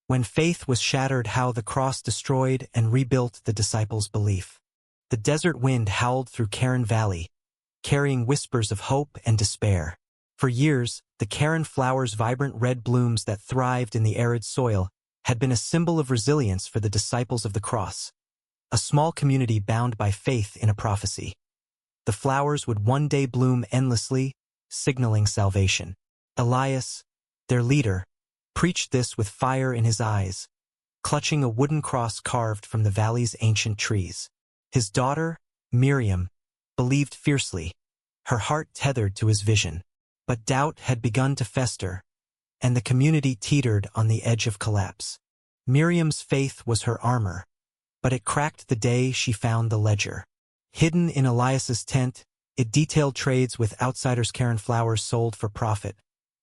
When faith was shattered, how the cross destroyed and rebuilt the disciples' belief. The desert wind howled through Karen Valley, carrying whispers of hope and despair. For years, the Karen flower's vibrant red blooms that thrived in the arid soil had been a symbol of resilience for the disciples of the cross, a small community bound by faith in a prophecy. The flowers would one day bloom endlessly, signaling salvation. Elias, their leader, preached this with fire in his eyes, clutching a wooden cross carved from the valley's ancient trees. His daughter, Miriam, believed fiercely, her heart tethered to his vision. But doubt had begun to fester, and the community teetered on the edge of collapse. Miriam's faith was her armor, but it cracked the day she found the ledger. Hidden in Elias's tent, it detailed trades with outsiders. Karen flowers sold for profit,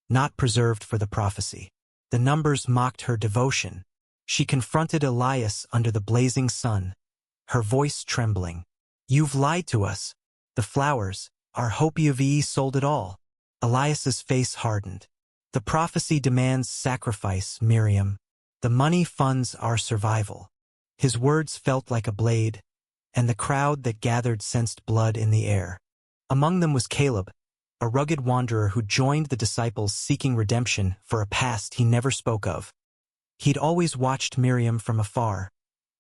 not preserved for the prophecy. The numbers mocked her devotion. She confronted Elias under the blazing sun, her voice trembling. "You've lied to us. The flowers, our HOA sold it all." Elias's face hardened. "The prophecy demands sacrifice, Miriam. The money funds our survival." His words felt like a blade, and the crowd that gathered sensed blood in the air. Among them was Caleb, a rugged wanderer who joined the disciples seeking redemption for a past he never spoke of. He'd always watched Miriam from afar,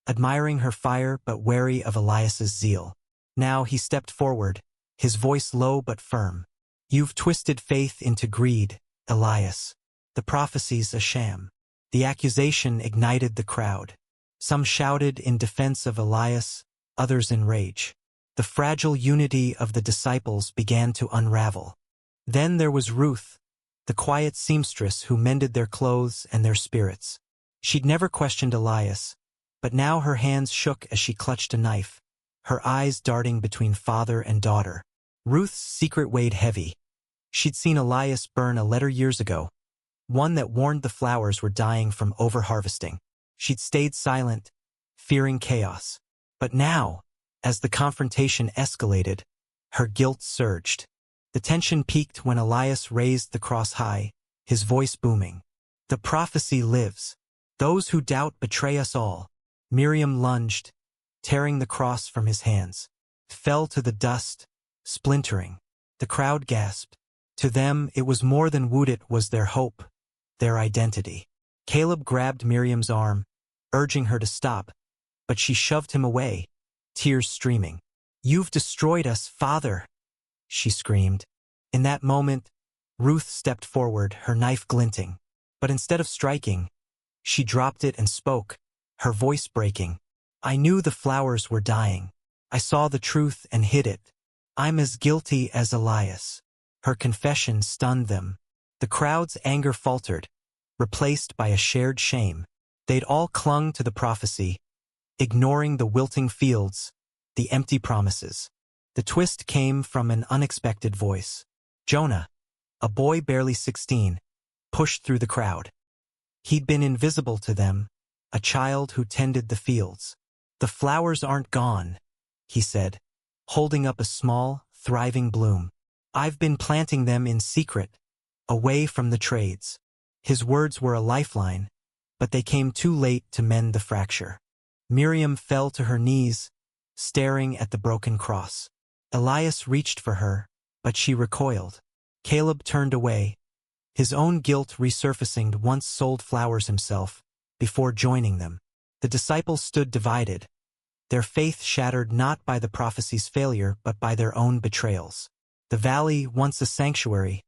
admiring her fire but wary of Elias's zeal. Now he stepped forward, his voice low but firm. "You've twisted faith into greed, Elias. The prophecy's a sham." The accusation ignited the crowd. Some shouted in defense of Elias, others in rage. The fragile unity of the disciples began to unravel. Then there was Ruth, the quiet seamstress who mended their clothes and their spirits. She'd never questioned Elias, but now her hands shook as she clutched a knife, her eyes darting between father and daughter. Ruth's secret weighed heavy. She'd seen Elias burn a letter years ago, one that warned the flowers were dying from overharvesting. She'd stayed silent, fearing chaos. But now, as the confrontation escalated, her guilt surged. The tension peaked when Elias raised the cross high, his voice booming. "The prophecy lives. Those who doubt betray us all." Miriam lunged, tearing the cross from his hands. It fell to the dust, splintering. The crowd gasped. To them, it was more than wood, it was their hope, their identity. Caleb grabbed Miriam's arm, urging her to stop, but she shoved him away, tears streaming. "You've destroyed us, Father," she screamed. In that moment, Ruth stepped forward, her knife glinting. But instead of striking, she dropped it and spoke, her voice breaking. "I knew the flowers were dying. I saw the truth and hid it. I'm as guilty as Elias." Her confession stunned them. The crowd's anger faltered, replaced by a shared shame. They'd all clung to the prophecy, ignoring the wilting fields, the empty promises. The twist came from an unexpected voice. Jonah, a boy barely 16, pushed through the crowd. He'd been invisible to them, a child who tended the fields. "The flowers aren't gone," he said, holding up a small, thriving bloom. "I've been planting them in secret, away from the trades." His words were a lifeline, but they came too late to mend the fracture. Miriam fell to her knees, staring at the broken cross. Elias reached for her, but she recoiled. Caleb turned away, his own guilt resurfacing. Once sold flowers himself, before joining them. The disciples stood divided, their faith shattered not by the prophecy's failure but by their own betrayals. The valley, once a sanctuary,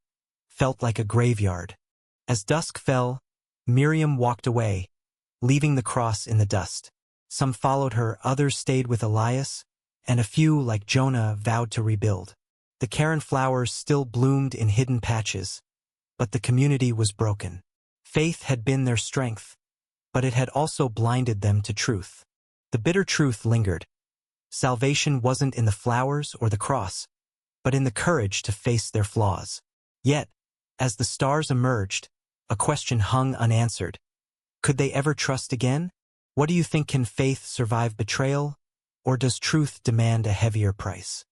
felt like a graveyard. As dusk fell, Miriam walked away, leaving the cross in the dust. Some followed her, others stayed with Elias, and a few, like Jonah, vowed to rebuild. The Karen flowers still bloomed in hidden patches, but the community was broken. Faith had been their strength, but it had also blinded them to truth. The bitter truth lingered. Salvation wasn't in the flowers or the cross, but in the courage to face their flaws. Yet, as the stars emerged, a question hung unanswered. Could they ever trust again? What do you think? Can faith survive betrayal, or does truth demand a heavier price?